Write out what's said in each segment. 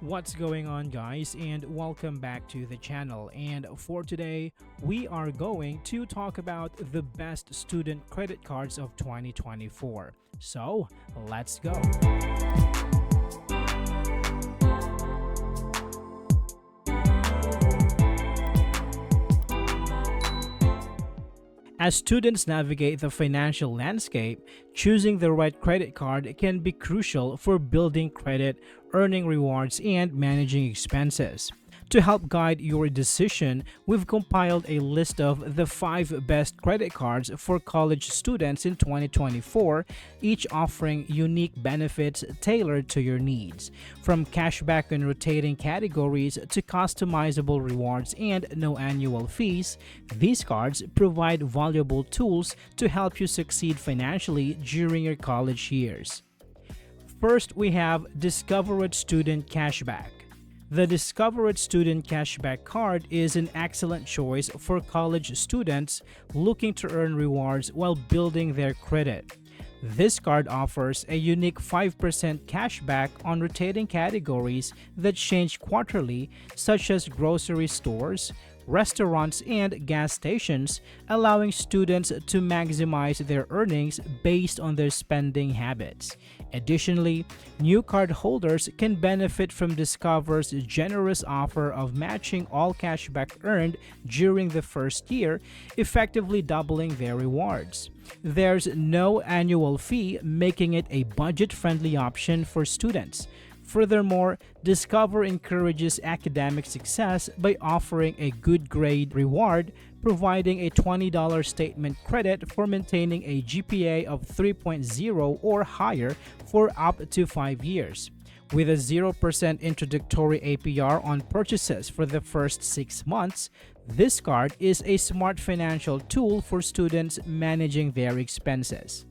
What's going on, guys, and welcome back to the channel. And for today, we are going to talk about the best student credit cards of 2024. So let's go. As students navigate the financial landscape, choosing the right credit card can be crucial for building credit, earning rewards, and managing expenses. To help guide your decision, we've compiled a list of the 5 best credit cards for college students in 2024, each offering unique benefits tailored to your needs. From cashback and rotating categories to customizable rewards and no annual fees, these cards provide valuable tools to help you succeed financially during your college years. First, we have Discover It Student Cashback. The Discover It Student Cashback card is an excellent choice for college students looking to earn rewards while building their credit. This card offers a unique 5% cashback on rotating categories that change quarterly, such as grocery stores, restaurants, and gas stations, allowing students to maximize their earnings based on their spending habits. Additionally, new card holders can benefit from Discover's generous offer of matching all cashback earned during the first year, effectively doubling their rewards. There's no annual fee, making it a budget-friendly option for students. Furthermore, Discover encourages academic success by offering a good grade reward, providing a $20 statement credit for maintaining a GPA of 3.0 or higher for up to 5 years. With a 0% introductory APR on purchases for the first 6 months, this card is a smart financial tool for students managing their expenses.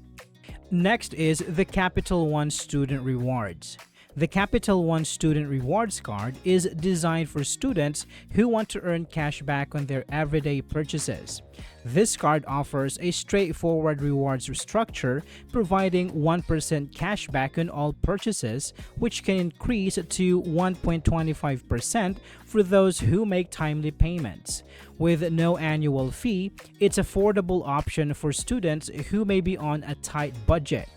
Next is the Capital One Student Rewards. The Capital One Student Rewards card is designed for students who want to earn cash back on their everyday purchases. This card offers a straightforward rewards structure, providing 1% cash back on all purchases, which can increase to 1.25% for those who make timely payments. With no annual fee, it's an affordable option for students who may be on a tight budget.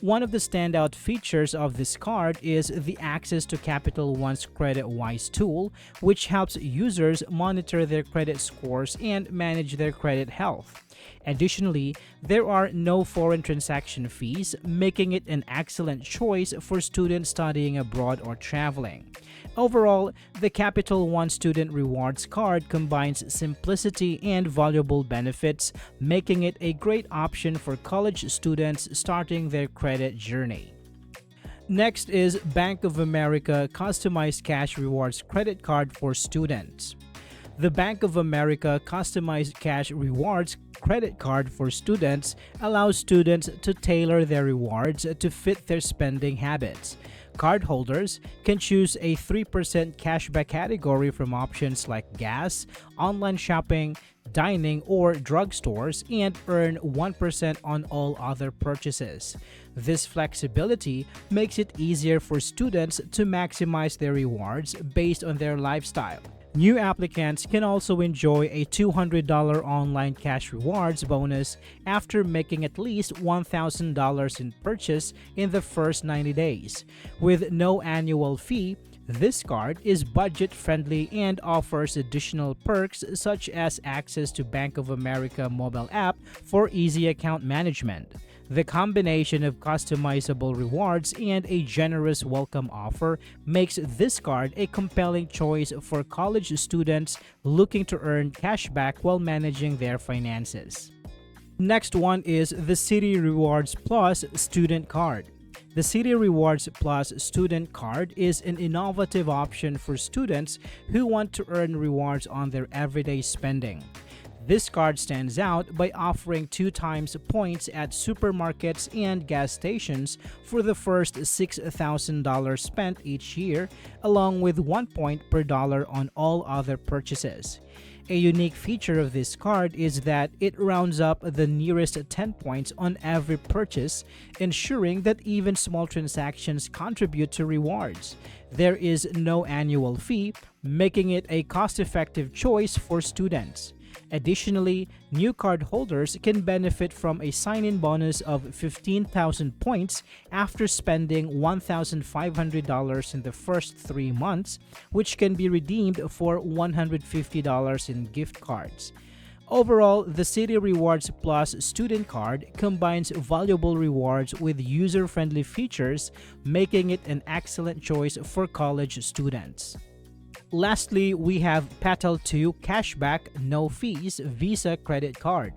One of the standout features of this card is the access to Capital One's CreditWise tool, which helps users monitor their credit scores and manage their credit health. Additionally, there are no foreign transaction fees, making it an excellent choice for students studying abroad or traveling. Overall, the Capital One Student Rewards card combines simplicity and valuable benefits, making it a great option for college students starting their credit journey. Next is Bank of America Customized Cash Rewards Credit Card for Students. The Bank of America Customized Cash Rewards Credit Card for Students allows students to tailor their rewards to fit their spending habits. Cardholders can choose a 3% cashback category from options like gas, online shopping, dining, or drugstores, and earn 1% on all other purchases. This flexibility makes it easier for students to maximize their rewards based on their lifestyle. New applicants can also enjoy a $200 online cash rewards bonus after making at least $1,000 in purchase in the first 90 days. With no annual fee, this card is budget-friendly and offers additional perks such as access to Bank of America mobile app for easy account management. The combination of customizable rewards and a generous welcome offer makes this card a compelling choice for college students looking to earn cash back while managing their finances. Next one is the City Rewards Plus Student Card. The City Rewards Plus Student Card is an innovative option for students who want to earn rewards on their everyday spending. This card stands out by offering 2 times points at supermarkets and gas stations for the first $6,000 spent each year, along with 1 point per dollar on all other purchases. A unique feature of this card is that it rounds up the nearest 10 points on every purchase, ensuring that even small transactions contribute to rewards. There is no annual fee, making it a cost-effective choice for students. Additionally, new card holders can benefit from a sign-in bonus of 15,000 points after spending $1,500 in the first 3 months, which can be redeemed for $150 in gift cards. Overall, the Citi Rewards Plus student card combines valuable rewards with user-friendly features, making it an excellent choice for college students. Lastly, we have Petal 2 Cashback No Fees Visa Credit Card.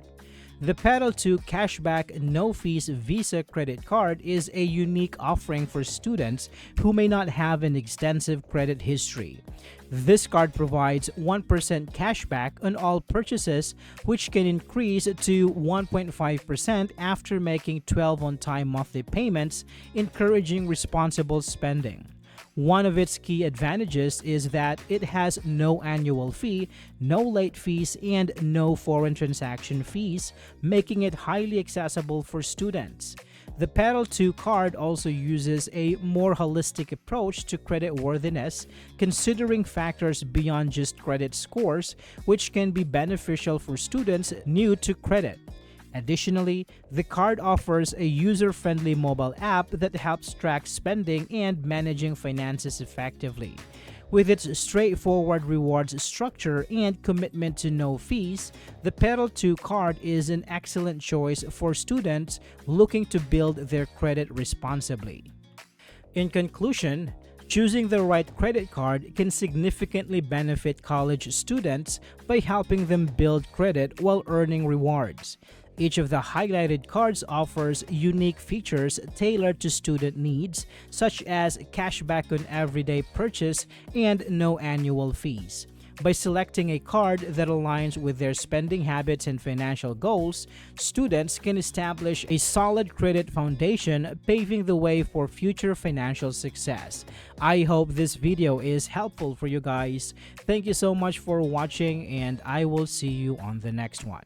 The Petal 2 Cashback No Fees Visa Credit Card is a unique offering for students who may not have an extensive credit history. This card provides 1% cashback on all purchases, which can increase to 1.5% after making 12 on-time monthly payments, encouraging responsible spending. One of its key advantages is that it has no annual fee, no late fees, and no foreign transaction fees, making it highly accessible for students. The Petal 2 card also uses a more holistic approach to creditworthiness, considering factors beyond just credit scores, which can be beneficial for students new to credit. Additionally, the card offers a user-friendly mobile app that helps track spending and managing finances effectively. With its straightforward rewards structure and commitment to no fees, the Petal 2 card is an excellent choice for students looking to build their credit responsibly. In conclusion, choosing the right credit card can significantly benefit college students by helping them build credit while earning rewards. Each of the highlighted cards offers unique features tailored to student needs, such as cashback on everyday purchase and no annual fees. By selecting a card that aligns with their spending habits and financial goals, students can establish a solid credit foundation, paving the way for future financial success. I hope this video is helpful for you guys. Thank you so much for watching, and I will see you on the next one.